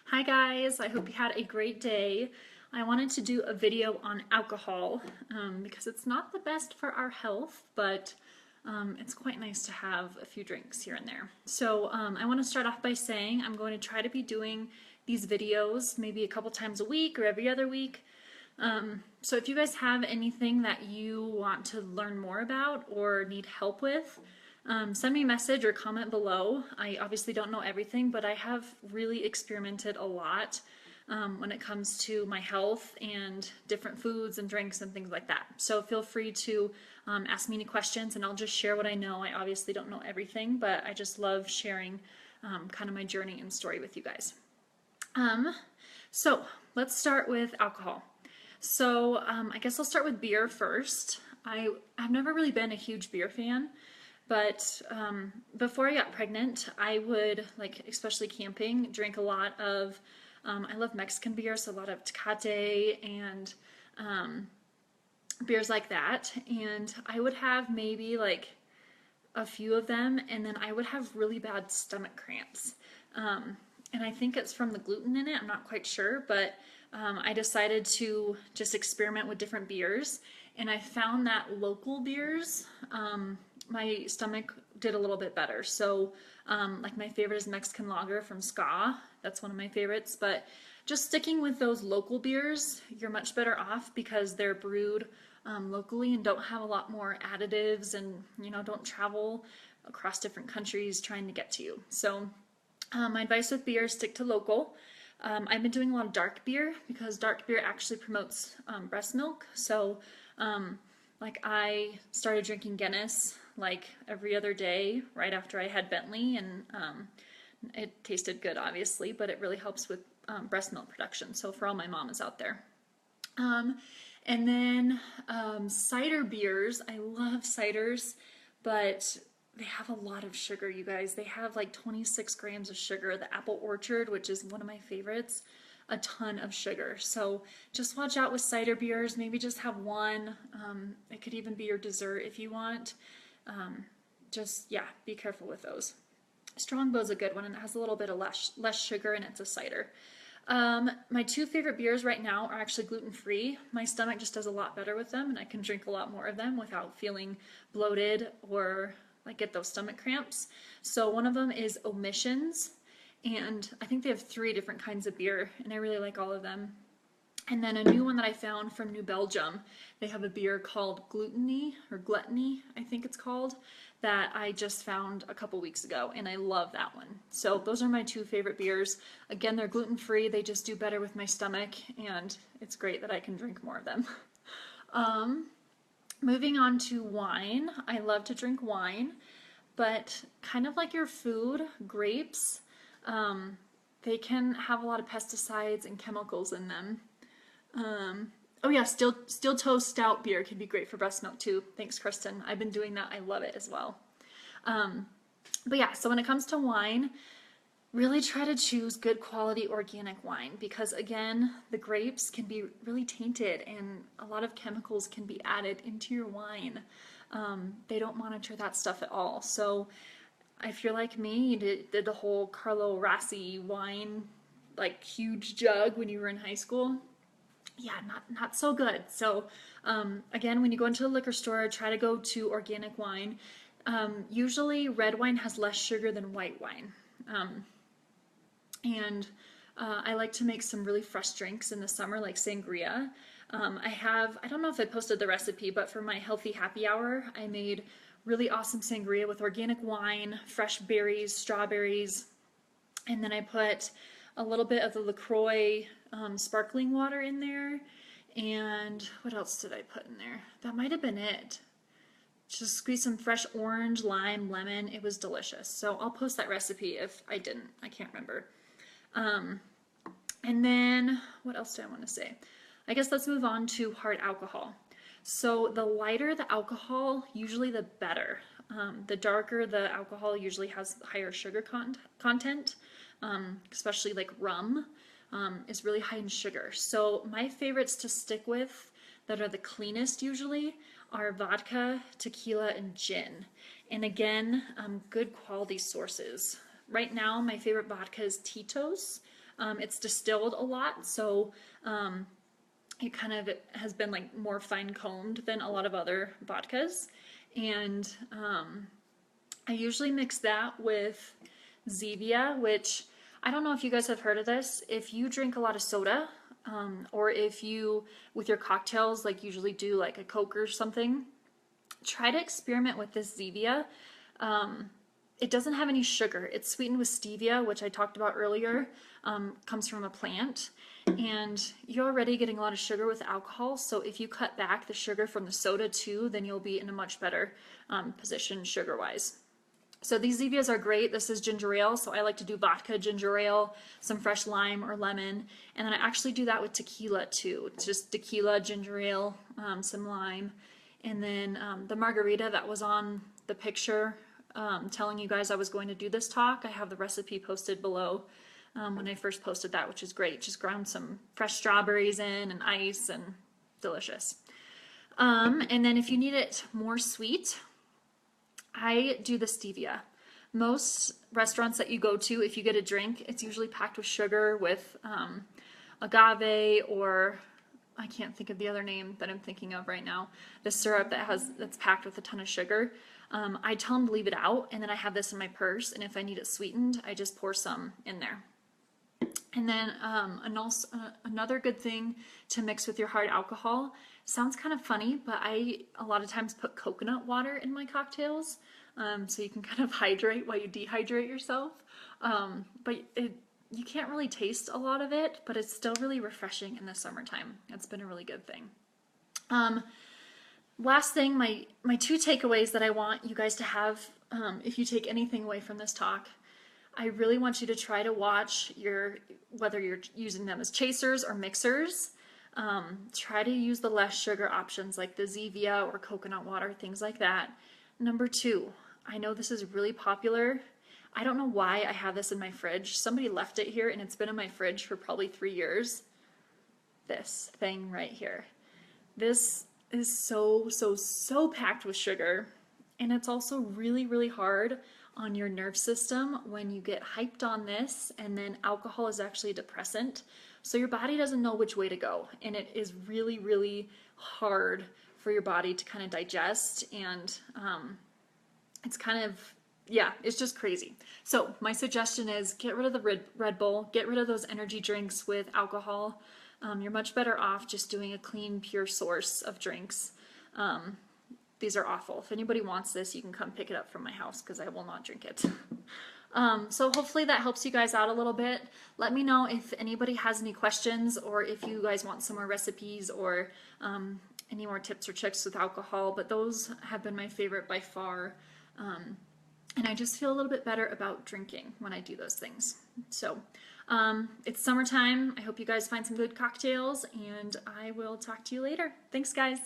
Hi guys, I hope you had a great day. I wanted to do a video on alcohol because it's not the best for our health, but it's quite nice to have a few drinks here and there. So I want to start off by saying I'm going to try to be doing these videos maybe a couple times a week or every other week. So if you guys have anything that you want to learn more about or need help with, send me a message or comment below. I obviously don't know everything, but I have really experimented a lot when it comes to my health and different foods and drinks and things like that. So feel free to ask me any questions and I'll just share what I know. I obviously don't know everything, but I just love sharing kind of my journey and story with you guys. So let's start with alcohol. So I guess I'll start with beer first. I've never really been a huge beer fan. But before I got pregnant, I would, like, especially camping, drink a lot of, I love Mexican beers, so a lot of Tecate and beers like that. And I would have maybe like a few of them, and then I would have really bad stomach cramps. And I think it's from the gluten in it, I'm not quite sure, but I decided to just experiment with different beers. And I found that local beers, my stomach did a little bit better. So like my favorite is Mexican Lager from Ska. That's one of my favorites. But just sticking with those local beers, you're much better off because they're brewed locally and don't have a lot more additives and, you know, don't travel across different countries trying to get to you. So my advice with beer is stick to local. I've been doing a lot of dark beer because dark beer actually promotes breast milk. So like I started drinking Guinness like every other day right after I had Bentley, and it tasted good obviously, but it really helps with breast milk production. So for all my mamas out there. And then cider beers, I love ciders, but they have a lot of sugar, you guys. They have like 26 grams of sugar. The Apple Orchard, which is one of my favorites, a ton of sugar. So just watch out with cider beers. Maybe just have one. It could even be your dessert if you want. Yeah, be careful with those. Strongbow's a good one, and it has a little bit of less sugar, and it's a cider. My two favorite beers right now are actually gluten-free. My stomach just does a lot better with them, and I can drink a lot more of them without feeling bloated or like get those stomach cramps. So one of them is Omissions, and I think they have 3 different kinds of beer, and I really like all of them. And then a new one that I found from New Belgium, they have a beer called Gluttony, or Gluttony, I think it's called, that I just found a couple weeks ago, and I love that one. So those are my 2 favorite beers. Again, they're gluten-free, they just do better with my stomach, and it's great that I can drink more of them. Moving on to wine, I love to drink wine, but kind of like your food, grapes, they can have a lot of pesticides and chemicals in them. Oh yeah, steel toe stout beer can be great for breast milk too. Thanks, Kristen. I've been doing that. I love it as well. But yeah, so when it comes to wine, really try to choose good quality organic wine because again, the grapes can be really tainted and a lot of chemicals can be added into your wine. They don't monitor that stuff at all. So if you're like me, you did the whole Carlo Rassi wine, like huge jug when you were in high school. Yeah, not so good. So again, when you go into a liquor store, try to go to organic wine. Usually red wine has less sugar than white wine. I like to make some really fresh drinks in the summer, like sangria. I don't know if I posted the recipe, but for my healthy happy hour, I made really awesome sangria with organic wine, fresh berries, strawberries, and then I put a little bit of the LaCroix sparkling water in there. And what else did I put in there? That might have been it. Just squeeze some fresh orange, lime, lemon. It was delicious. So I'll post that recipe if I didn't. I can't remember. And then what else do I want to say? I guess let's move on to hard alcohol. So the lighter the alcohol, usually the better. The darker the alcohol usually has higher sugar content, especially like rum is really high in sugar. So my favorites to stick with that are the cleanest usually are vodka, tequila, and gin. And again, good quality sources. Right now, my favorite vodka is Tito's. It's distilled a lot, so it kind of has been like more fine combed than a lot of other vodkas. And I usually mix that with Zevia, which I don't know if you guys have heard of this. If you drink a lot of soda, or if you, with your cocktails, like usually do like a Coke or something, try to experiment with this Zevia. It doesn't have any sugar. It's sweetened with stevia, which I talked about earlier, comes from a plant. And you're already getting a lot of sugar with alcohol, so if you cut back the sugar from the soda too, then you'll be in a much better position sugar-wise. So these Zevias are great. This is ginger ale, so I like to do vodka ginger ale, some fresh lime or lemon, and then I actually do that with tequila too. It's just tequila, ginger ale, some lime, and then the margarita that was on the picture telling you guys I was going to do this talk. I have the recipe posted below when I first posted that, which is great. Just ground some fresh strawberries in and ice, and delicious. And then if you need it more sweet, I do the stevia. Most restaurants that you go to, if you get a drink, it's usually packed with sugar, with agave, or I can't think of the other name that I'm thinking of right now. The syrup that's packed with a ton of sugar. I tell them to leave it out, and then I have this in my purse, and if I need it sweetened, I just pour some in there. And then another good thing to mix with your hard alcohol, sounds kind of funny, but I a lot of times put coconut water in my cocktails, so you can kind of hydrate while you dehydrate yourself. But you can't really taste a lot of it, but it's still really refreshing in the summertime. It's been a really good thing. Last thing, my two takeaways that I want you guys to have, if you take anything away from this talk, I really want you to try to watch whether you're using them as chasers or mixers. Try to use the less sugar options like the Zevia or coconut water, things like that. Number two, I know this is really popular. I don't know why I have this in my fridge. Somebody left it here and it's been in my fridge for probably 3 years. This thing right here. This is so packed with sugar, and it's also really hard on your nerve system when you get hyped on this, and then alcohol is actually a depressant, so your body doesn't know which way to go, and it is really hard for your body to kind of digest, and it's kind of, yeah, it's just crazy. So my suggestion is get rid of the Red Bull, get rid of those energy drinks with alcohol. You're much better off just doing a clean, pure source of drinks. These are awful. If anybody wants this, you can come pick it up from my house because I will not drink it. So hopefully that helps you guys out a little bit. Let me know if anybody has any questions, or if you guys want some more recipes, or any more tips or tricks with alcohol, but those have been my favorite by far. And I just feel a little bit better about drinking when I do those things. So it's summertime. I hope you guys find some good cocktails, and I will talk to you later. Thanks, guys.